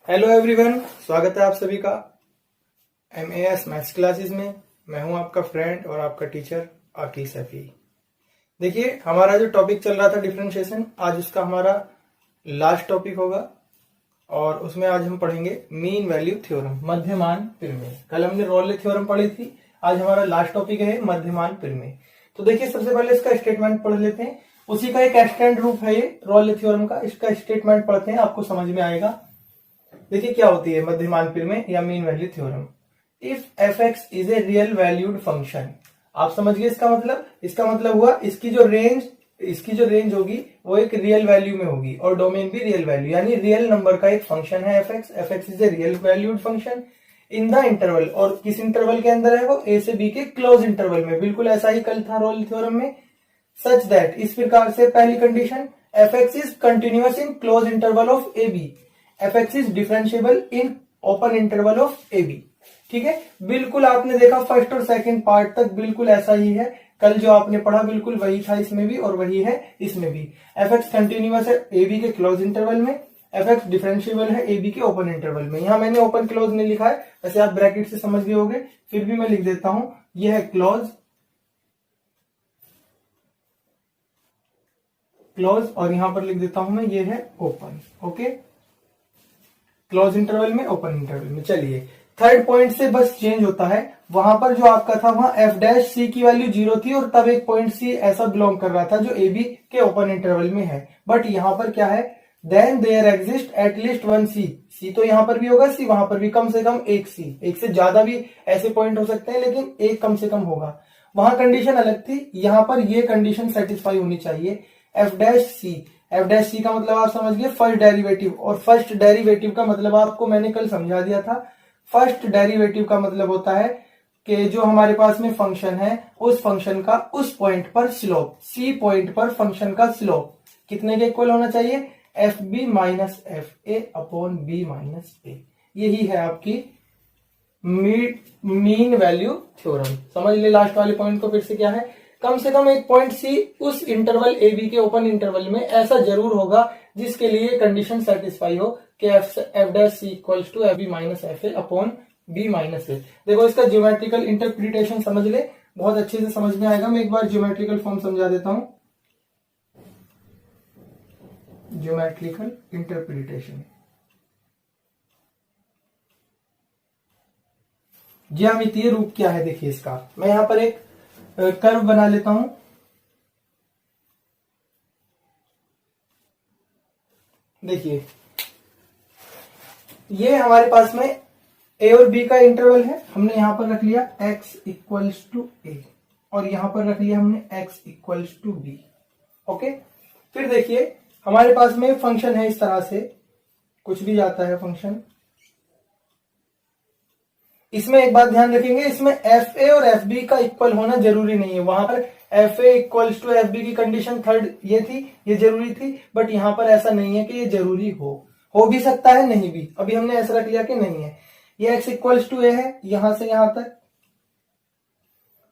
Hello everyone, स्वागत है आप सभी का MAS मैथ्स क्लासेस में। मैं हूं आपका फ्रेंड और आपका टीचर आकिल सैफी। देखिए, हमारा जो टॉपिक चल रहा था डिफरेंशिएशन, आज उसका हमारा लास्ट टॉपिक होगा और उसमें आज हम पढ़ेंगे मीन वैल्यू थ्योरम, मध्यमान प्रमेय। कल हमने रोले थ्योरम पढ़ी थी, आज हमारा लास्ट टॉपिक है मध्यमान प्रमेय। तो देखिए, सबसे पहले इसका स्टेटमेंट पढ़ लेते हैं। उसी का एक एक्सटेंड रूप है ये रोले थ्योरम का। इसका स्टेटमेंट पढ़ते हैं, आपको समझ में आएगा। देखिए क्या होती है मध्यमान प्रमेय या mean value theorem. If f(x) is a real valued function, आप समझ गए इसका मतलब हुआ इसकी जो रेंज होगी वो एक रियल वैल्यू में होगी और डोमेन भी रियल वैल्यू, यानी रियल नंबर का एक फंक्शन है f(x) is a real valued function in the interval. और किस इंटरवल के अंदर है वो? a से b के क्लोज इंटरवल में। बिल्कुल ऐसा ही कल था रोल थ्योरम में। सच दैट, इस प्रकार से पहली condition, f(x) is continuous in close interval of ab, f(x) is differentiable in open interval of ab। ठीक है, बिल्कुल आपने देखा फर्स्ट और सेकंड पार्ट तक बिल्कुल ऐसा ही है। कल जो आपने पढ़ा बिल्कुल वही था इसमें भी और वही है इसमें भी। f(x) कंटिन्यूअस है ab के क्लोज इंटरवल में, f(x) डिफरेंशिएबल है ab के ओपन इंटरवल में। यहां मैंने ओपन क्लोज नहीं लिखा है, वैसे आप ब्रैकेट से समझ गए होंगे, फिर भी मैं लिख देता हूं। यह है क्लोज और यहां पर लिख देता हूं मैं, ये है ओपन। ओके, क्लोज इंटरवल में, ओपन इंटरवल में। चलिए, थर्ड पॉइंट से बस चेंज होता है। वहां पर जो आपका था वहां f' की वैल्यू 0 थी और तब एक पॉइंट c ऐसा बिलोंग कर रहा था जो ab के ओपन इंटरवल में है। बट यहां पर क्या है? Then there exist at least one c तो यहां पर भी होगा, c वहां पर भी कम से कम एक c। एक से ज्यादा भी ऐसे पॉइंट हो सकते हैं, लेकिन एक कम से कम होगा। वहां कंडीशन अलग थी, यहां पर ये कंडीशन सेटिस्फाई होनी चाहिए। f' का मतलब आप समझ गए फर्स्ट डेरिवेटिव, और फर्स्ट डेरिवेटिव का मतलब आपको मैंने कल समझा दिया था। फर्स्ट डेरिवेटिव का मतलब होता है कि जो हमारे पास में फंक्शन है उस फंक्शन का उस पॉइंट पर स्लोप, सी पॉइंट पर फंक्शन का स्लोप कितने के इक्वल होना चाहिए? fb minus fa upon b minus a। यही है आपकी मीन वैल्यू थ्योरम। समझ ले लास्ट वाले पॉइंट को फिर से। क्या है? कम से कम एक पॉइंट सी उस इंटरवल ए बी के ओपन इंटरवल में ऐसा जरूर होगा जिसके लिए कंडीशन सेटिस्फाई हो कि f' equals to fb minus fa upon b minus a। देखो, इसका ज्योमेट्रिकल इंटरप्रिटेशन समझ ले, बहुत अच्छे से समझ में आएगा। मैं एक बार ज्योमेट्रिकल फॉर्म समझा देता हूं। ज्योमेट्रिकल इंटरप्रिटेशन, ज्यामितीय रूप क्या है? देखिए इसका, मैं यहां पर एक कर्व बना लेता हूं। देखिए, ये हमारे पास में a और b का इंटरवल है। हमने यहां पर रख लिया x इक्वल्स टू a और यहां पर रख लिया हमने x equals to b। Okay, फिर देखिए हमारे पास में फंक्शन है इस तरह से, कुछ भी जाता है फंक्शन। इसमें एक बात ध्यान रखेंगे, इसमें fa और fb का इक्वल होना जरूरी नहीं है। वहां पर fa इक्वल्स टू fb की कंडीशन थर्ड ये थी, ये जरूरी थी, बट यहां पर ऐसा नहीं है कि ये जरूरी हो भी सकता है, नहीं भी। अभी हमने ऐसा रख लिया कि नहीं है। ये x इक्वल्स टू a है यहां से यहां तक,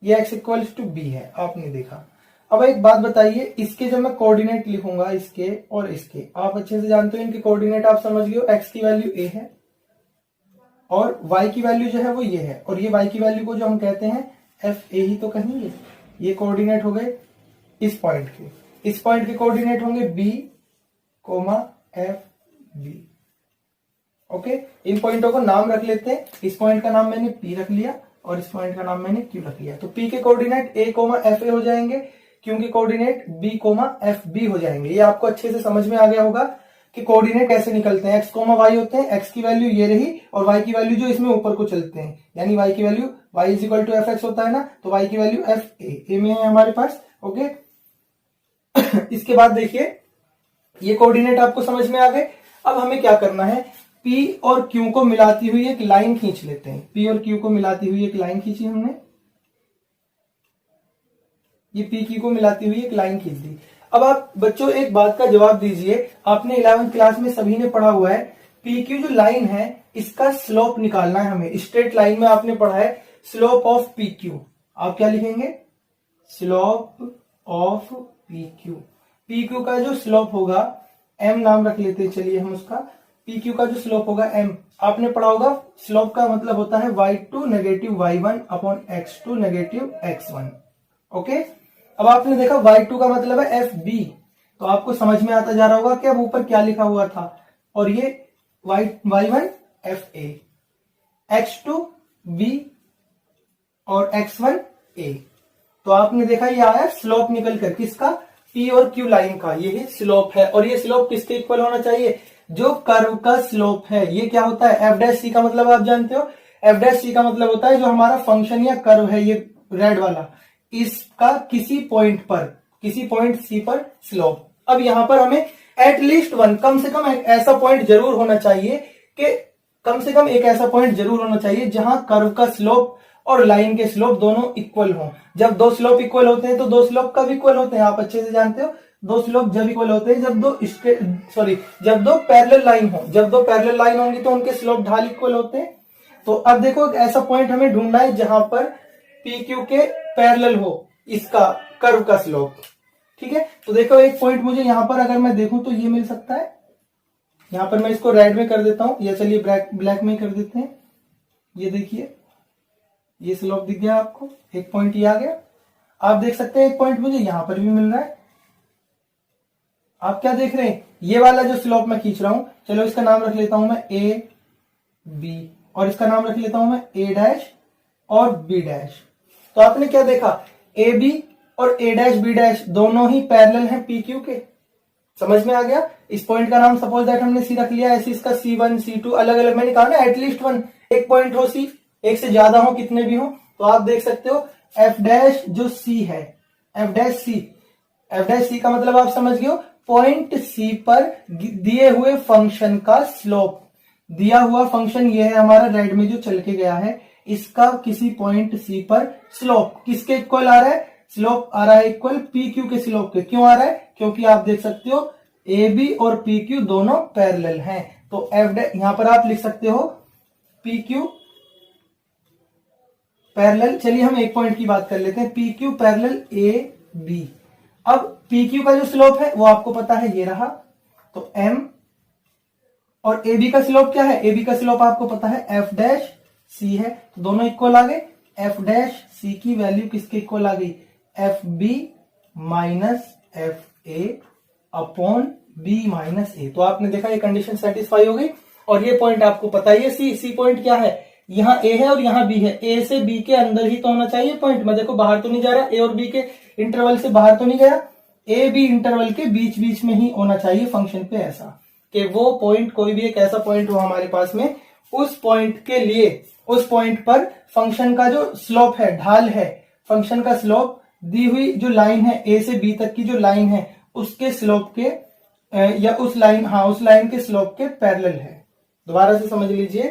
ये x इक्वल्स टू b है, आपने देखा। अब एक बात बताइए, इसके जो मैं कोऑर्डिनेट लिखूंगा, इसके और इसके, आप अच्छे से जानते हो इनके कोऑर्डिनेट, आप समझ गए हो। x की वैल्यू a है और y की वैल्यू जो है वो ये है, और ये y की वैल्यू को जो हम कहते हैं f a ही तो कहेंगे। ये कोऑर्डिनेट हो गए इस पॉइंट के, इस पॉइंट के कोऑर्डिनेट होंगे b, f b। ओके, इन पॉइंटों को नाम रख लेते हैं। इस पॉइंट का नाम मैंने p रख लिया और इस पॉइंट का नाम मैंने q रख लिया। तो p के कोऑर्डिनेट a, f a हो जाएंगे, q के कोऑर्डिनेट b, f b हो जाएंगे। ये आपको अच्छे से समझ में आ गया होगा कि कोऑर्डिनेट कैसे निकलते हैं। x, y होते हैं, x की वैल्यू ये रही और y की वैल्यू जो इसमें ऊपर को चलते हैं, यानी y की value y is equal to fx होता है ना, तो y की वैल्यू fa में है हमारे पास। ओके, इसके बाद देखिए ये कोऑर्डिनेट आपको समझ में आ गए। अब हमें क्या करना है? p और q को मिलाती हुई एक लाइन खींच लेते हैं। p और q को मिलाती हुई एक लाइन खींची हमने, ये p q को मिलाती हुई एक लाइन खींच दी। अब आप बच्चों एक बात का जवाब दीजिए, आपने 11वीं क्लास में सभी ने पढ़ा हुआ है, पी क्यू जो लाइन है इसका स्लोप निकालना है हमें। स्ट्रेट लाइन में आपने पढ़ा है स्लोप ऑफ पी क्यू। आप क्या लिखेंगे? Slope of P Q. P Q का जो स्लोप होगा, एम नाम रख लेते हैं, चलिए हम उसका, पी क्यू का जो स्लोप होगा m, आपने पढ़ा होगा स्लोप का मतलब होता है y2 negative y1 upon x2 negative x1। Okay, अब आपने देखा y2 का मतलब है fb, तो आपको समझ में आता जा रहा होगा कि अब ऊपर क्या लिखा हुआ था, और ये y1 fa, x2 b और x1 a। तो आपने देखा ये आया स्लोप निकल कर किसका, P और Q लाइन का, यही स्लोप है। और ये स्लोप किसके इक्वल होना चाहिए, जो कर्व का स्लोप है। ये क्या होता है, एफ डैश सी का मतलब आप जानते हो, एफ डैश सी का मतलब होता है जो हमारा फंक्शन या कर्व है, ये रेड वाला, इसका किसी पॉइंट सी पर स्लोप। अब यहां पर हमें एटलीस्ट वन, कम से कम एक ऐसा पॉइंट जरूर होना चाहिए कि कम से कम एक ऐसा पॉइंट जरूर होना चाहिए जहां कर्व का स्लोप और लाइन के स्लोप दोनों इक्वल हों। जब दो स्लोप इक्वल होते हैं तो दो स्लोप कब इक्वल होते हैं, आप अच्छे से जानते हो, दो स्लोप जब इक्वल होते हैं जब दो पैरेलल लाइन हो। जब दो पैरेलल लाइन होंगी तो उनके स्लोप ढाल इक्वल होते हैं। तो अब देखो एक ऐसा पॉइंट हमें ढूंढना है जहां पर पी क्यू के पैरेलल हो इसका कर्व का स्लोप। ठीक है, तो देखो एक पॉइंट मुझे यहां पर अगर मैं देखूं तो ये मिल सकता है। यहां पर मैं इसको रेड में कर देता हूं, या चलिए ब्लैक में कर देते हैं। ये देखिए, ये स्लोप दिख गया आपको, एक पॉइंट ये आ गया। आप देख सकते हैं एक पॉइंट मुझे यहां पर भी मिल रहा है। आप क्या देख रहे हैं, ये वाला जो स्लोप मैं खींच रहा हूं, चलो इसका नाम रख लेता हूं मैं ए बी, और इसका नाम रख लेता हूं मैं ए डैश और बी डैश। तो आपने क्या देखा, ए बी और ए डैश बी डैश दोनों ही पैरेलल हैं पी क्यू के। समझ में आ गया। इस पॉइंट का नाम सपोज दैट हमने सी रख लिया, ऐसे इसका C1 C2 अलग अलग, मैंने कहा ना एटलीस्ट वन, एक पॉइंट हो सी, एक से ज्यादा हो, कितने भी हो। तो आप देख सकते हो एफ डैश जो सी है, एफ डैश सी का मतलब आप समझ गए हो, पॉइंट सी पर दिए हुए फंक्शन का स्लोप। दिया हुआ फंक्शन ये है हमारा रेड में जो चल के गया है, इसका किसी पॉइंट सी पर स्लोप किसके इक्वल आ रहा है, स्लोप आ रहा है इक्वल पी क्यू के स्लोप के। क्यों आ रहा है, क्योंकि आप देख सकते हो ए बी और पी क्यू दोनों पैरेलल हैं। तो एफ डैश यहां पर आप लिख सकते हो पी क्यू पैरेलल, चलिए हम एक पॉइंट की बात कर लेते हैं, P Q parallel A B. अब पी क्यू का जो स्लोप है वो आपको पता है, ये रहा, तो एम, और ए बी का स्लोप क्या है, ए बी का स्लोप आपको पता है एफ डैश सी है, तो दोनों इक्वल आ गए। एफ डैश सी की वैल्यू किसके इक्वल आ गई, F B minus F A upon B minus A. तो आपने देखा ये कंडीशन सेटिस्फाई हो गई। और ये पॉइंट आपको पता है, ये सी पॉइंट क्या है, यहाँ ए है और यहाँ बी है, ए से बी के अंदर ही तो होना चाहिए पॉइंट। मैं देखो बाहर तो नहीं जा रहा, ए और बी के इंटरवल से बाहर तो नहीं गया, ए बी इंटरवल के बीच बीच में ही होना चाहिए फंक्शन पे, ऐसा कि वो पॉइंट कोई भी एक ऐसा पॉइंट हो हमारे पास में, उस पॉइंट के लिए उस पॉइंट पर फंक्शन का जो स्लोप है, ढाल है, फंक्शन का स्लोप दी हुई जो लाइन है ए से बी तक की जो लाइन है उसके स्लोप के या उस लाइन के स्लोप के पैरेलल है। दोबारा से समझ लीजिए,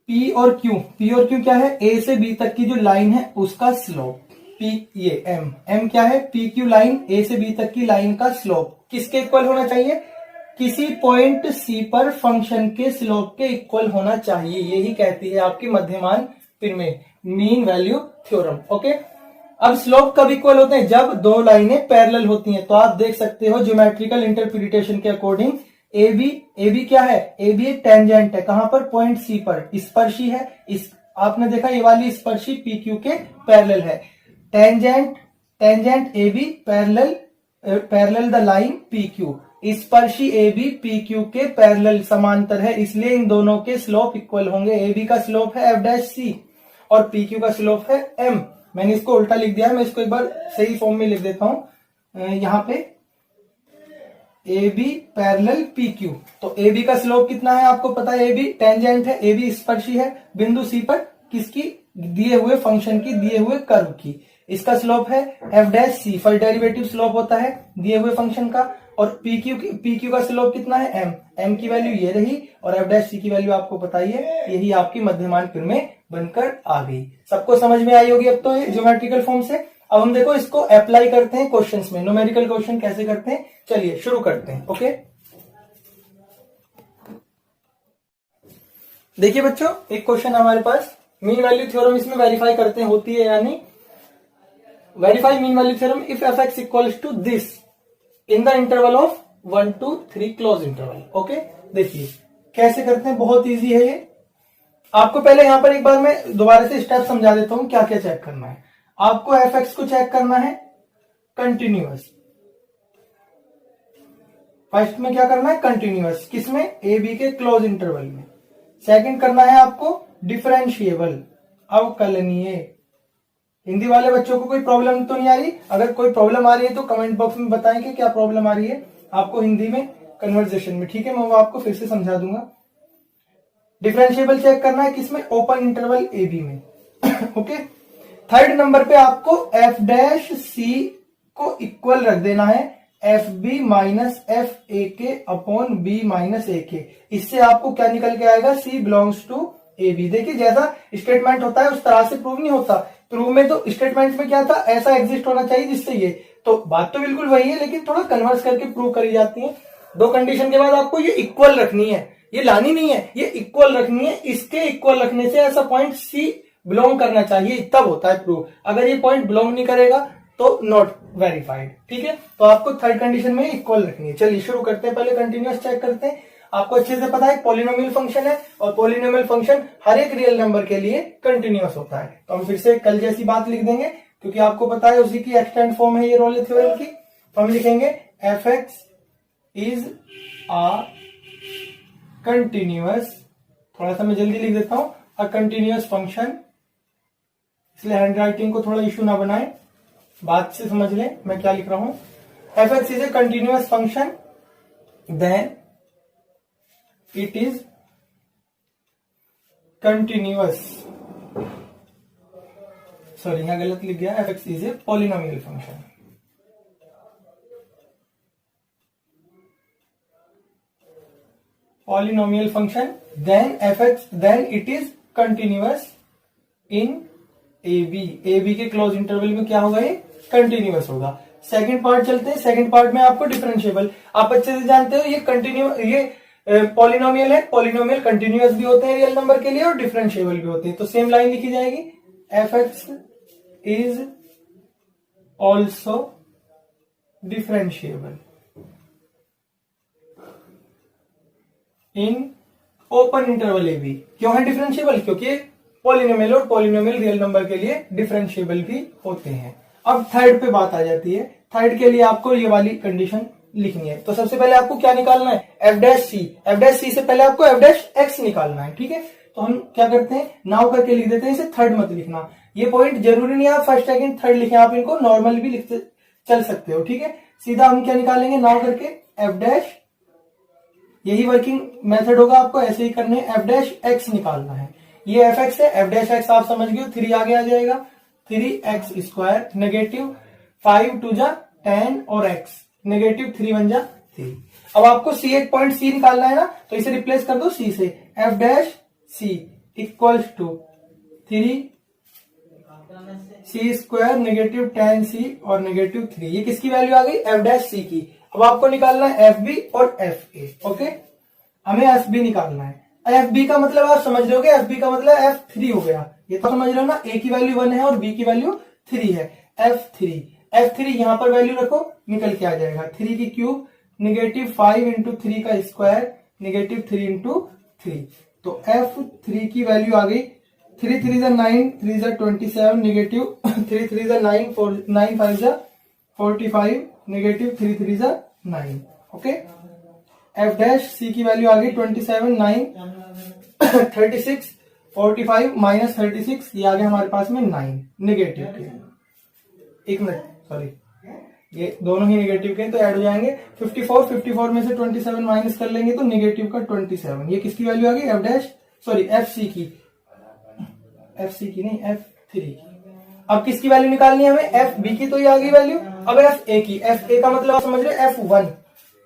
पी और क्यू क्या है, ए से बी तक की जो लाइन है उसका स्लोप, पी ये एम क्या है, पी क्यू लाइन ए से बी तक की लाइन का स्लोप किसके इक्वल होना चाहिए, किसी पॉइंट सी पर फंक्शन के स्लोप के इक्वल होना चाहिए। यही कहती है आपकी मध्यमान प्रमेय, मीन वैल्यू थ्योरम। ओके, अब स्लोप कब इक्वल होते हैं, जब दो लाइनें पैरेलल होती हैं। तो आप देख सकते हो ज्योमेट्रिकल इंटरप्रिटेशन के अकॉर्डिंग ए बी क्या है, ए बी एक टेंजेंट है, कहां पर, पॉइंट सी पर, स्पर्शी है। इस आपने देखा ये वाली स्पर्शी पी क्यू के पैरेलल है। Tangent A B parallel the line P Q, स्पर्शी ए बी पी क्यू के पैरेलल समांतर है, इसलिए इन दोनों के स्लोप इक्वल होंगे। ए बी का स्लोप है एफ डैश सी और पी क्यू का स्लोप है एम। मैंने इसको उल्टा लिख दिया है, मैं इसको एक बार सही फॉर्म में लिख देता हूं। यहां पे A B parallel P Q, तो ए बी का स्लोप कितना है आपको पता है, ए बी टेंजेंट है, ए बी स्पर्शी है बिंदु सी पर, किसकी, दिए हुए फंक्शन की, दिए हुए कर्व की। इसका स्लोप है एफ डैश सी, फर्स्ट डेरिवेटिव स्लोप होता है दिए हुए फंक्शन का। और पी क्यू का स्लोप कितना है, एम की वैल्यू ये रही, और एफ डैश सी की वैल्यू आपको पता ही है, यही आपकी मध्यमान प्रमेय बनकर आ गई। सबको समझ में आई होगी अब तो ये ज्योमेट्रिकल फॉर्म से। अब हम देखो इसको अप्लाई करते हैं क्वेश्चंस में, न्यूमेरिकल क्वेश्चन कैसे करते हैं, चलिए शुरू करते हैं। ओके, देखिए बच्चों, एक क्वेश्चन हमारे पास, मीन वैल्यू थ्योरम इसमें वेरीफाई करते हैं होती है या नहीं। Verify mean value theorem if F X equals to this in the interval of 1 2 3 close interval. Okay, देखिए कैसे करते हैं, बहुत इजी है ये। आपको पहले यहां पर एक बार मैं दोबारा से स्टेप समझा देता हूं क्या क्या चेक करना है। आपको एफ एक्स को चेक करना है कंटिन्यूअस। फर्स्ट में क्या करना है, कंटिन्यूअस, किसमें, ए बी के क्लोज इंटरवल में। सेकंड करना है आपको डिफरेंशिएबल, अवकलनीय। हिंदी वाले बच्चों को कोई प्रॉब्लम तो नहीं आ रही? अगर कोई प्रॉब्लम आ रही है तो कमेंट बॉक्स में बताएं कि क्या प्रॉब्लम आ रही है आपको हिंदी में, कन्वर्सेशन में, ठीक है, मैं वो आपको फिर से समझा दूंगा। डिफरेंशिएबल चेक करना है किसमें, ओपन इंटरवल ए बी में। ओके, थर्ड नंबर पे आपको एफ डैश सी को इक्वल रख देना है F B minus F A के अपॉन बी माइनस ए के। इससे आपको क्या निकल के आएगा, सी बिलोंग्स टू ए बी। देखिए जैसा स्टेटमेंट होता है उस तरह से प्रूव नहीं होता। प्रूव में तो स्टेटमेंट में क्या था, ऐसा एग्जिस्ट होना चाहिए जिससे ये, तो बात तो बिल्कुल वही है लेकिन थोड़ा कन्वर्स करके प्रूव करी जाती है। दो कंडीशन के बाद आपको ये इक्वल रखनी है, ये लानी नहीं है, ये इक्वल रखनी है। इसके इक्वल रखने से ऐसा पॉइंट सी बिलोंग करना चाहिए, तब होता है प्रूव। अगर ये पॉइंट बिलोंग नहीं करेगा तो नॉट वेरीफाइड, ठीक है। तो आपको थर्ड कंडीशन में इक्वल रखनी है। चलिए शुरू करते हैं, पहले कंटिन्यूअस चेक करते हैं। आपको अच्छे से पता है पॉलिनोमियल फंक्शन है और पॉलिनोमियल फंक्शन हर एक रियल नंबर के लिए कंटिन्यूअस होता है। तो हम फिर से कल जैसी बात लिख देंगे क्योंकि आपको पता है उसी की एक्सटेंड फॉर्म है ये रोले थ्योरम की। तो हम लिखेंगे F X is a continuous, थोड़ा सा मैं जल्दी लिख देता हूं, अ कंटिन्यूअस फंक्शन, इसलिए हैंड राइटिंग को थोड़ा इशू ना बनाए, बात से समझ लें मैं क्या लिख रहा हूं। F X is a continuous function then it is continuous, sorry यहां गलत लिख गया, F X is a polynomial function. Polynomial function then F X, then it is continuous in A B. A B के close interval में क्या होगा, ये continuous होगा। सेकंड पार्ट चलते हैं। सेकंड पार्ट में आपको डिफरेंशिएबल, आप अच्छे से जानते हो ये कंटिन्यू, ये पॉलिनोमियल है, पॉलिनोमियल कंटिन्यूअस भी होते हैं रियल नंबर के लिए और डिफरेंशिएबल भी होते हैं। तो सेम लाइन लिखी जाएगी, F X is also differentiable in open interval A B. क्यों है डिफरेंशिएबल, क्योंकि पॉलिनोमियल और पॉलिनोमियल रियल नंबर के लिए डिफरेंशिएबल भी होते हैं। अब थर्ड पे बात आ जाती है। थर्ड के लिए आपको ये वाली कंडीशन लिखनी है। तो सबसे पहले आपको क्या निकालना है, एफ डैश सी। एफ डैश सी से पहले आपको एफ डैश एक्स निकालना है, ठीक है। तो हम क्या करते हैं, नाउ करके लिख देते हैं, इसे थर्ड मत लिखना। ये पॉइंट जरूरी नहीं है आप फर्स्ट सेकंड थर्ड लिखें, आप इनको नॉर्मल भी लिखते चल सकते हो, ठीक है। सीधा हम क्या निकालेंगे, नाउ करके एफ डैश, यही वर्किंग मेथड होगा, आपको ऐसे ही करने, एफ डैश एक्स निकालना है। ये एफ एक्स है, एफ डैश एक्स आप समझ गए, 3 आगे आ जाएगा, 3x स्क्वायर नेगेटिव 5 टू जा 10 और x नेगेटिव 3 1 जा 3। अब आपको सी, एक पॉइंट सी निकालना है ना, तो इसे रिप्लेस कर दो सी से, F dash C equals to 3 C square negative 10 C और नेगेटिव 3। ये किसकी वैल्यू आ गई, एफ डैश सी की। अब आपको निकालना है एफ बी और एफ ए। ओके, हमें एफ बी निकालना है। एफ बी का मतलब आप समझ रहे हो, एफ बी का मतलब F3 हो गया, ये तो समझ रहे हो ना, ए की वैल्यू 1 है और बी की वैल्यू 3 है। F3 यहां पर वैल्यू रखो, निकल के आ जाएगा 3 की क्यूब नेगेटिव 5 इंटू 3 का स्क्वायर नेगेटिव 3 इंटू 3। तो F3 की वैल्यू आ गई 3 3 9 3 27 negative 3 3 9 9 5 45 negative 3 3 9। Okay, F dash C की वैल्यू आ गई 27 9 36 45 माइनस 36, ये आ गया हमारे पास में 9 नेगेटिव के। एक मिनट, सॉरी ये दोनों ही नेगेटिव के तो ऐड हो जाएंगे। 54 में से 27 माइनस कर लेंगे तो नेगेटिव का 27। ये किसकी वैल्यू आ गई, F dash, sorry F C की नहीं, F3 की। अब किसकी वैल्यू निकालनी है हमें, एफ बी की, तो ये आ गई वैल्यू। अब एफ ए की, एफ ए का मतलब आप समझ रहे हो F1,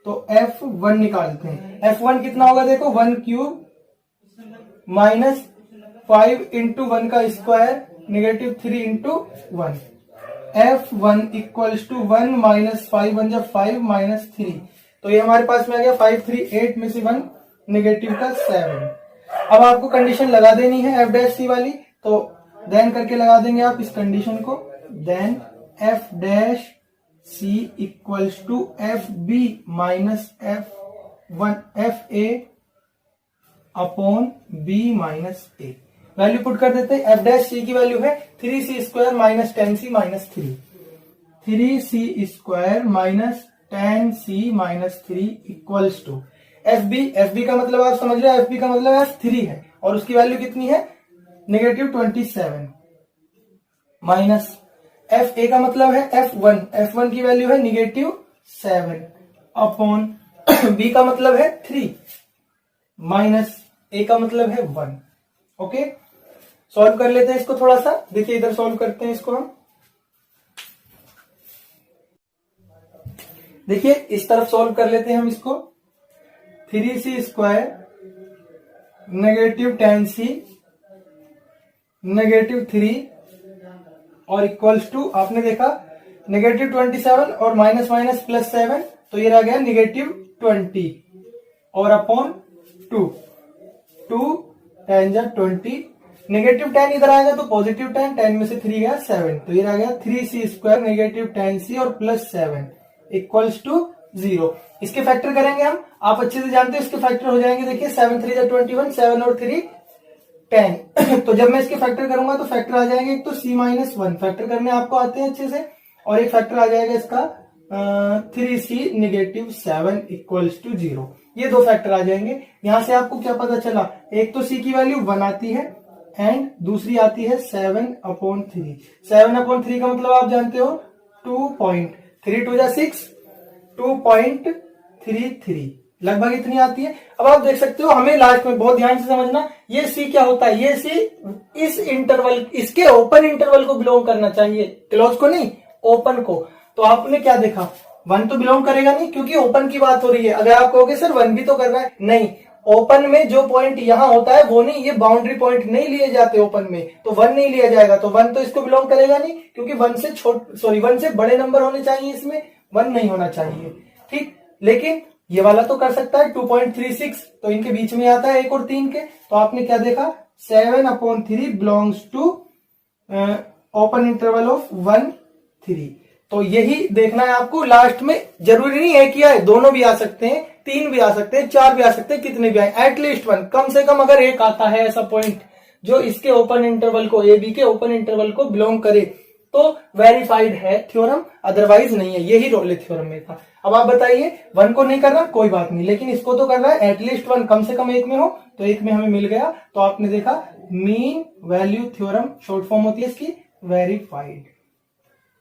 तो F1 निकालते हैं। F1 कितना होगा, देखो 1 क्यूब माइनस 5 इंटू 1 का square negative 3 into 1। F1 equals to 1 minus 5 1 जा 5 माइनस 3, तो ये हमारे पास में आ गया 5 3 8 में से 1 नेगेटिव का 7। अब आपको कंडीशन लगा देनी है एफ डैश सी वाली, तो देन करके लगा देंगे आप इस कंडीशन को, then F dash C equals to F B minus F A upon B minus A. Value put कर देते हैं। एफ डैश सी की वैल्यू है 3c square minus 10c minus 3, 3c square minus 10c minus 3 equals to F B का मतलब आप समझ रहे हैं, एफ बी का मतलब F3 है और उसकी वैल्यू कितनी है -27 माइनस एफ ए का मतलब है F1 की वैल्यू है -7 अपॉन बी का मतलब है 3 माइनस ए का मतलब है 1। ओके, सॉल्व कर लेते हैं इसको थोड़ा सा। देखिए इधर सॉल्व करते हैं इसको हम। देखिए इस तरफ सॉल्व कर लेते हैं हम इसको। 3c स्क्वायर -10c -3 और इक्वल्स टू आपने देखा -27 और माइनस माइनस प्लस 7, तो ये रह गया -20 और अपॉन 2 10 20, -10 इधर आएगा तो पॉजिटिव 10 में से 3 गया 7, तो ये रह गया 3c स्क्वायर -10c और प्लस 7 इक्वल्स टू 0। इसके फैक्टर करेंगे हम, आप अच्छे से जानते हैं इसके फैक्टर हो जाएंगे। देखिए 7 3 21, 7 और 3 10 तो जब मैं इसके फैक्टर करूंगा तो फैक्टर आ जाएंगे, एक तो c-1 फैक्टर करने आपको आते हैं अच्छे से, और एक फैक्टर आ जाएगा इसका 3c -7 इक्वल्स टू 0। ये दो फैक्टर आ जाएंगे। यहां से आपको क्या पता चला, एक तो c की वैल्यू 1 आती है एंड दूसरी आती है 7/3। 7/3 का मतलब आप जानते हो 2.3 2 जा 6, 2.33 लगभग इतनी आती है। अब आप देख सकते हो, हमें लास्ट में बहुत ध्यान से समझना, ये c क्या होता है, ये c इस इंटरवल, इसके ओपन इंटरवल को बिलोंग करना चाहिए, क्लोज को नहीं, ओपन को। तो आपने क्या देखा, 1 तो बिलोंग करेगा नहीं क्योंकि ओपन की बात हो रही है। अगर आप कहोगे सर 1 भी तो कर रहा है, नहीं, ओपन में जो पॉइंट यहां होता है वो नहीं, ये बाउंड्री पॉइंट नहीं लिए जाते ओपन में, तो 1 नहीं लिया जाएगा, तो 1 तो इसको बिलोंग करेगा नहीं, क्योंकि 1 से बड़े नंबर होने चाहिए, इसमें 1 नहीं होना चाहिए। ठीक, लेकिन ये वाला तो कर सकता है 2.36, तो इनके बीच में आता है 1 और 3 के, तो आपने क्या देखा 7/3 belongs to open interval of 1 3। तो यही देखना है आपको लास्ट में। जरूरी नहीं है कि आए, दोनों भी आ सकते हैं, 3 भी आ सकते हैं, 4 भी आ सकते हैं, कितने भी आए, एटलीस्ट 1, कम से कम अगर एक आता है ऐसा पॉइंट जो इसके ओपन इंटरवल को, ए बी के ओपन इंटरवल को बिलोंग करे, तो वेरीफाइड है थ्योरम, अदरवाइज नहीं है। यही रोल है थ्योरम में था। अब आप बताइए 1 को नहीं करना कोई बात नहीं, लेकिन इसको तो करना है, एटलीस्ट 1 कम से कम एक में हो, तो एक में हमें मिल गया। तो आपने देखा mean value theorem, short form होती है इसकी, वेरीफाइड।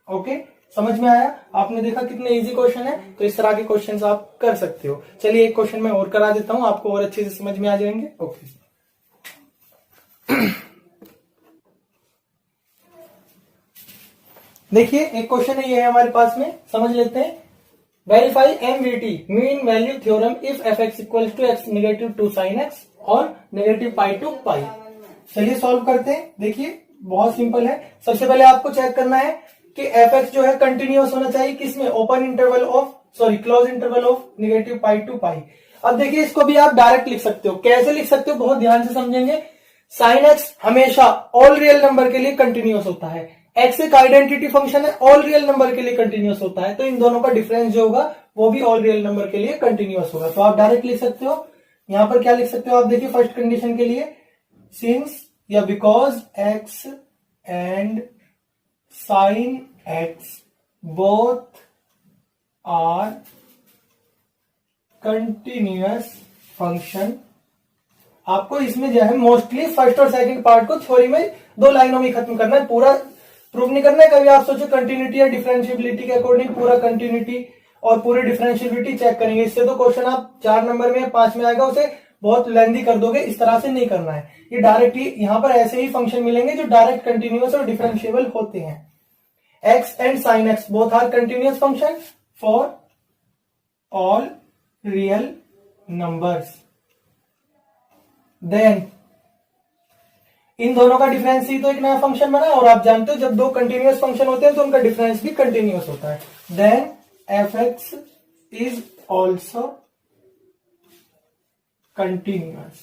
ओके, समझ में आया? आपने देखा कितने इजी क्वेश्चन है, तो इस तरह के क्वेश्चंस आप कर सकते हो। चलिए एक क्वेश्चन मैं और करा देता हूं, आपको और अच्छे से समझ में आ जाएंगे। ओके, देखिए एक क्वेश्चन है, ये है हमारे पास में, समझ लेते हैं। Verify MVT mean value theorem if F X equal to X -2 sin x और -π to π। चलिए सॉल्व करते हैं। देखिए बहुत सिंपल है। सबसे पहले आपको चेक करना है कि एफ एक्स जो है कंटिन्यूअस होना चाहिए, किसमें, open interval of, sorry close interval of -π to π। अब देखिए इसको भी आप डायरेक्ट लिख सकते हो। कैसे लिख सकते हो, बहुत ध्यान से समझेंगे। साइन एक्स हमेशा ऑल रियल नंबर के लिए कंटिन्यूअस होता है, एक्स एक आइडेंटिटी फंक्शन है, ऑल रियल नंबर के लिए कंटिन्यूअस होता है, तो इन दोनों का डिफरेंस जो होगा वो भी ऑल रियल नंबर के लिए कंटिन्यूअस होगा। तो आप डायरेक्ट लिख सकते हो। यहां पर क्या लिख सकते हो आप, देखिए फर्स्ट कंडीशन के लिए, सिंस या because X and sine X both are continuous function. आपको इसमें जो है मोस्टली फर्स्ट और सेकंड पार्ट को थ्योरी में 2 लाइनों में खत्म करना है, पूरा प्रूव नहीं करना है। कभी आप सोचो कंटिन्यूटी या डिफरेंशिएबिलिटी के अकॉर्डिंग पूरा कंटिन्यूटी और पूरी डिफरेंशिएबिलिटी चेक करेंगे, इससे तो क्वेश्चन आप 4 नंबर में 5 में आएगा, उसे बहुत लेंदी कर दोगे। इस तरह से नहीं करना है, ये डायरेक्टली यहाँ पर ऐसे ही फंक्शन मिलेंगे जो डायरेक्ट कंटिन्यूअस और डिफरेंशिएबल होते हैं। X and sine X both are continuous function for all real numbers. Then इन दोनों का डिफरेंस ही तो एक नया फंक्शन बना, और आप जानते हो जब 2 कंटिन्यूअस फंक्शन होते हैं तो उनका डिफरेंस भी कंटिन्यूअस होता है। Then F X is also continuous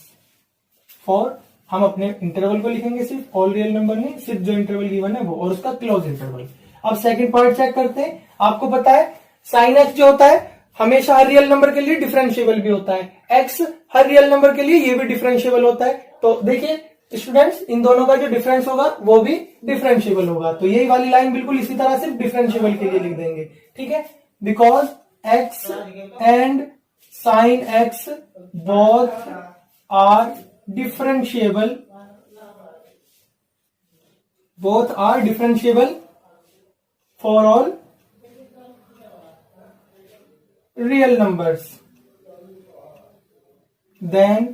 for, हम अपने इंटरवल को लिखेंगे सिर्फ, ऑल रियल नंबर नहीं, सिर्फ जो इंटरवल गिवन है वो, और उसका क्लोज इंटरवल। अब सेकंड पार्ट चेक करते हैं। आपको पता है साइन एक्स जो होता है हमेशा हर रियल नंबर के लिए डिफरेंशिएबल भी होता है। एक्स हर रियल नंबर के लिए ये भी डिफरेंशिएबल होता है। तो देखिए स्टूडेंट्स, इन दोनों का जो डिफरेंस होगा वो भी डिफरेंशिएबल होगा। तो यही वाली लाइन बिल्कुल इसी तरह से डिफरेंशिएबल के लिए लिख देंगे। ठीक है, because X and sine X both are differentiable, both are differentiable for all real numbers, then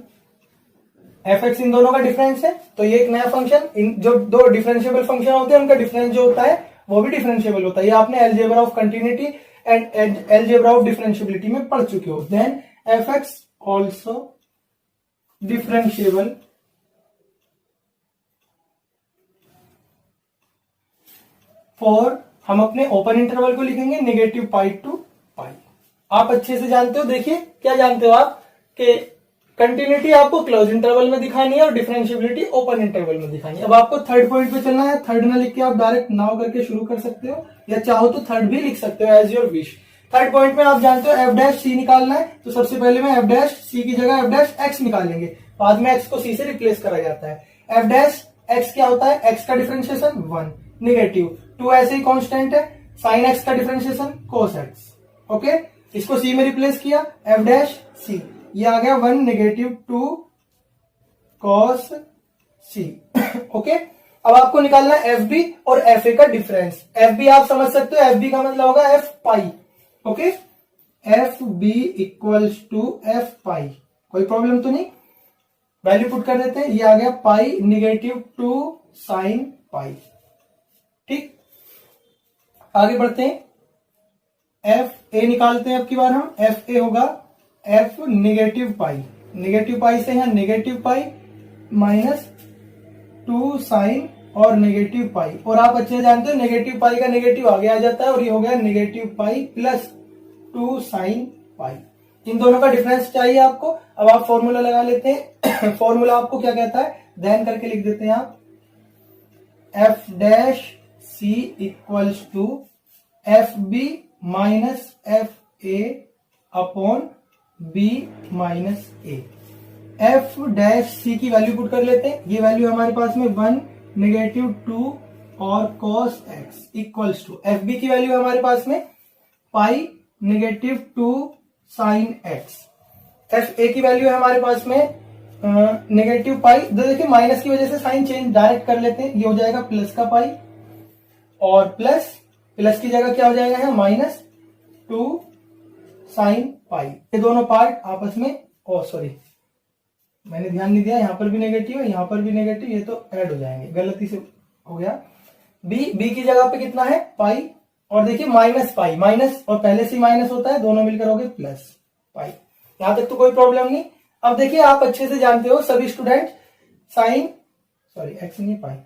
fx इन दोनों का डिफरेंस है। तो ये एक नया फंक्शन, इन जो दो डिफरेंशिएबल फंक्शन होते हैं उनका डिफरेंस जो होता है वो भी डिफरेंशिएबल होता है। ये आपने algebra of continuity and algebra of differentiability में पढ़ चुके हो। Then fx also differentiable for, हम अपने ओपन इंटरवल को लिखेंगे नेगेटिव पाई टू पाई। आप अच्छे से जानते हो, देखिए क्या जानते हो आप कि कंटिन्यूटी आपको क्लोज इंटरवल में दिखानी है और डिफरेंशिएबिलिटी ओपन इंटरवल में दिखानी है। अब आपको थर्ड पॉइंट पे चलना है। थर्ड ना लिख के आप डायरेक्ट नाउ करके शुरू कर सकते हो, या चाहो तो थर्ड भी लिख सकते हो, as your wish. Third point में आप जानते हो एफ डैश सी निकालना है, तो सबसे पहले में एफ डैश सी की जगह एफ डैश एक्स निकालेंगे, बाद में एक्स को सी से रिप्लेस करा जाता है। एफ डैश एक्स क्या होता है, एक्स का डिफरेंशिएशन 1, नेगेटिव 2 ऐसे ही कांस्टेंट है, साइन एक्स का डिफरेंशिएशन कोस एक्स। ओके, इसको सी में रिप्लेस किया, एफ डैश सी, ये आ गया 1 नेगेटिव 2 कॉस सी। ओके, अब आपको निकालना है एफ बी और एफ ए का डिफरेंस। एफ बी आप समझ सकते हो, एफ बी का मतलब होगा F pi. Okay, F B equals to F pi, कोई प्रॉब्लम तो नहीं। वैल्यू पुट कर देते हैं, ये आ गया पाई नेगेटिव 2 साइन पाई। ठीक, आगे बढ़ते हैं, एफ ए निकालते हैं अब की बार हम। एफ ए होगा एफ नेगेटिव पाई, नेगेटिव पाई से यहां नेगेटिव पाई माइनस 2 साइन और नेगेटिव पाई। और आप अच्छे जानते हो नेगेटिव पाई का नेगेटिव आगे आ जाता है और ये हो गया negative pi plus 2 sine pi. इन दोनों का डिफरेंस चाहिए आपको। अब आप फॉर्मूला लगा लेते हैं। फॉर्मूला आपको क्या कहता है, देन करके लिख देते हैं आप, F dash C equals to F B minus F A upon B minus A. F dash C की वैल्यू पुट कर लेते हैं। ये वैल्यू हमारे पास में 1 नेगेटिव 2 और cos x equals to, F B की वैल्यू हमारे पास में pi negative 2 sine x. F A की वैल्यू है हमारे पास में नेगेटिव पाई, देखिए माइनस की वजह से साइन चेंज डायरेक्ट कर लेते हैं, ये हो जाएगा प्लस का पाई और प्लस की जगह क्या हो जाएगा है माइनस 2 साइन पाई। ये दोनों पार्ट आपस में, सॉरी मैंने ध्यान नहीं दिया, यहां पर भी नेगेटिव है, यहां पर भी नेगेटिव, ये तो ऐड हो जाएंगे, गलती से हो गया। बी की जगह पे कितना है पाई, और देखिए माइनस पाई, माइनस और पहले से माइनस होता है, दोनों मिलकर हो गए प्लस पाई। यहां तक तो कोई प्रॉब्लम नहीं। अब देखिए आप अच्छे से जानते हो सभी स्टूडेंट, साइन सॉरी एक्स नहीं पाई,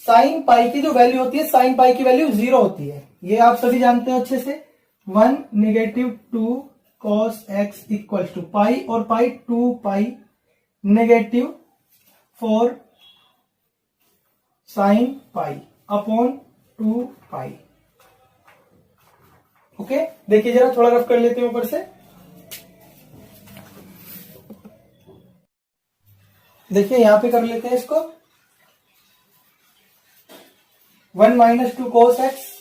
साइन पाई की जो वैल्यू होती है, साइन पाई की वैल्यू 0 होती है, ये आप सभी जानते हो अच्छे से। 1 negative 2 cos x equal to pi और pi 2 pi negative 4 sine pi upon 2 pi. Okay, देखिए जरा थोड़ा रफ कर लेते हैं ऊपर से। देखिए यहां पे कर लेते हैं इसको, 1 minus 2 cos x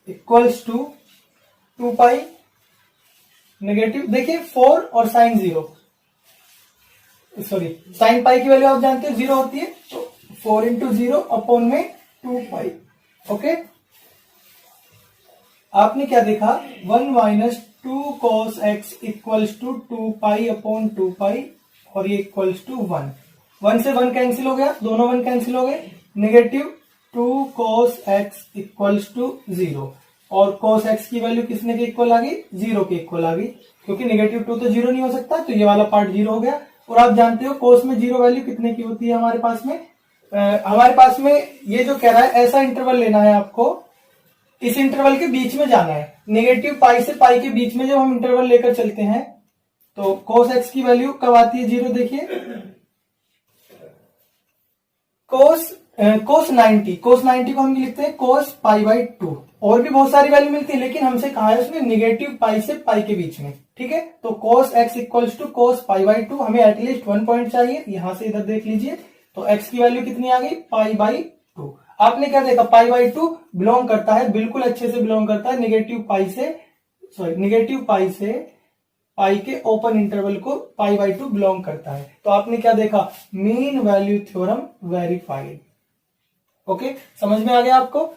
equals to 2 pi negative, देखिए 4 और साइन 0, सॉरी साइन पाई की वैल्यू आप जानते हो 0 होती है, तो 4 इंटू 0 अपॉन में 2 पाई। ओके, आपने क्या देखा, 1 minus 2 cos x equals to 2 pi upon 2 pi और ये इक्वल्स टू 1। 1 से 1 कैंसिल हो गया, दोनों 1 कैंसिल हो गए, negative 2 cos x equals to 0 और कॉस एक्स की वैल्यू किसने के इक्वल आ गई, 0 के इक्वल आ गई, क्योंकि नेगेटिव 2 तो 0 नहीं हो सकता, तो ये वाला पार्ट 0 हो गया। और आप जानते हो कोस में 0 वैल्यू कितने की होती है हमारे पास में, हमारे पास में ये जो कह रहा है ऐसा इंटरवल लेना है आपको, इस इंटरवल के बीच में जाना है, नेगेटिव पाई से पाई के बीच में जब हम इंटरवल लेकर चलते हैं तो कोस एक्स की वैल्यू कब आती है 0, देखिए कोस 90 को हम लिखते हैं कोस पाई बाई 2। और भी बहुत सारी वैल्यू मिलती है, लेकिन हमसे कहा है उसमें निगेटिव पाई से पाई के बीच में, ठीक है। तो cos X equals to cos pi by 2, हमें एटलीस्ट 1 पॉइंट चाहिए। यहां से इधर देख लीजिए, तो एक्स की वैल्यू कितनी आ गई, पाई बाई 2। आपने क्या देखा, पाई बाई 2 बिलोंग करता है, बिल्कुल अच्छे से बिलोंग करता है निगेटिव पाई से पाई के ओपन इंटरवल को पाई बाई 2 बिलोंग करता है। तो आपने क्या देखा, mean value theorem verified. Okay, समझ में आ गया आपको।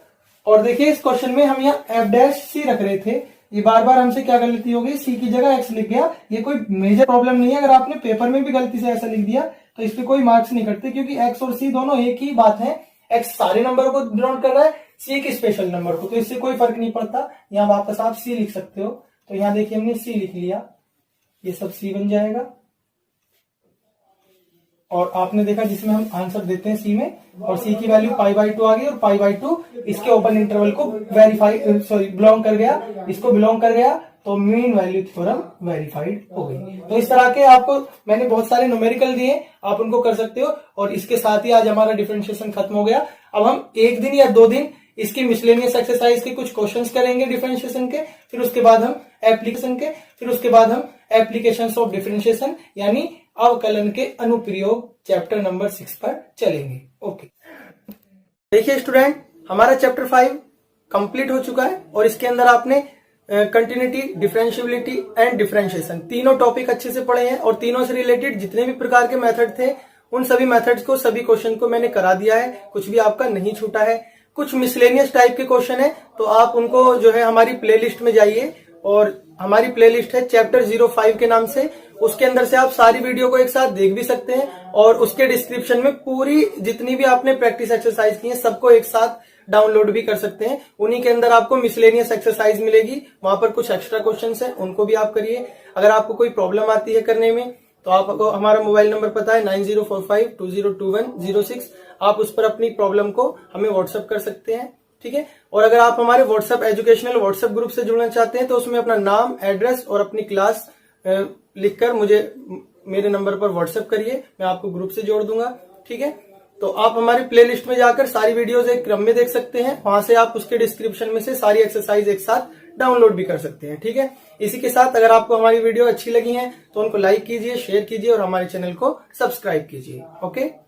और देखिए इस क्वेश्चन में हम यहाँ एफ डैश सी रख रहे थे, ये बार बार हमसे क्या गलती हो गई, सी की जगह एक्स लिख गया। ये कोई मेजर प्रॉब्लम नहीं है, अगर आपने पेपर में भी गलती से ऐसा लिख दिया तो इस पे कोई मार्क्स नहीं कटते, क्योंकि एक्स और सी दोनों एक ही बात है। एक्स सारे नंबर को डिनोट कर रहा है, सी एक स्पेशल नंबर को, तो इससे कोई फर्क नहीं पड़ता। यहाँ वापस आप सी लिख सकते हो। तो यहाँ देखिए हमने सी लिख लिया, ये सब सी बन जाएगा। और आपने देखा जिसमें हम आंसर देते हैं सी में, और सी की वैल्यू पाई बाई 2 आ गई, और पाई बाई 2 इसके ओपन इंटरवल को बिलोंग कर गया, इसको बिलोंग कर गया, तो मीन वैल्यू थ्योरम वेरीफाइड हो गई। तो इस तरह के आपको मैंने बहुत सारे न्यूमेरिकल दिए, आप उनको कर सकते हो। और इसके साथ ही आज हमारा डिफरेंशिएशन खत्म हो गया। अब हम 1 दिन या 2 दिन इसकी मिसलेनियस एक्सरसाइज के कुछ क्वेश्चंस करेंगे डिफरेंशिएशन के, फिर उसके बाद हम एप्लीकेशंस ऑफ डिफरेंशिएशन यानी अवकलन के अनुप्रयोग चैप्टर नंबर 6 पर चलेंगे। ओके, देखिए स्टूडेंट, हमारा चैप्टर 5 कंप्लीट हो चुका है, और इसके अंदर आपने कंटिन्यूटी, डिफरेंशियबिलिटी एंड डिफरेंशिएशन तीनों टॉपिक अच्छे से पढ़े हैं। और तीनों से रिलेटेड जितने भी प्रकार के मेथड थे, उन सभी मेथड्स को, सभी क्वेश्चन को मैंने करा दिया है, कुछ भी आपका नहीं छूटा है। कुछ मिसलेनियस टाइप के क्वेश्चन है, तो आप उनको जो है हमारी प्लेलिस्ट में जाइए, और हमारी प्लेलिस्ट है चैप्टर 05 के नाम से, उसके अंदर से आप सारी वीडियो को एक साथ देख भी सकते हैं। और उसके डिस्क्रिप्शन में पूरी जितनी भी आपने प्रैक्टिस एक्सरसाइज की है सबको एक साथ डाउनलोड भी कर सकते हैं। उन्हीं के अंदर आपको मिसलेनियस एक्सरसाइज मिलेगी, वहां पर कुछ एक्स्ट्रा क्वेश्चंस हैं, उनको भी आप करिए। अगर आपको कोई प्रॉब्लम आती है करने में, तो आपको हमारा मोबाइल नंबर पता है 9045202106, आप उस पर अपनी प्रॉब्लम को हमें व्हाट्सएप कर सकते हैं, ठीक है। और अगर आप हमारे व्हाट्सएप एजुकेशनल व्हाट्सएप ग्रुप से जुड़ना चाहते हैं, तो उसमें अपना नाम, एड्रेस और अपनी क्लास लिखकर मुझे मेरे नंबर पर व्हाट्सएप करिए, मैं आपको ग्रुप से जोड़ दूंगा, ठीक है। तो आप हमारी प्लेलिस्ट में जाकर सारी वीडियोस एक क्रम में देख सकते हैं, वहां से आप उसके डिस्क्रिप्शन में से सारी एक्सरसाइज एक साथ डाउनलोड भी कर सकते हैं, ठीक है। इसी के साथ अगर आपको हमारी वीडियो अच्छी लगी है तो उनको लाइक कीजिए, शेयर कीजिए और हमारे चैनल को सब्सक्राइब कीजिए। ओके।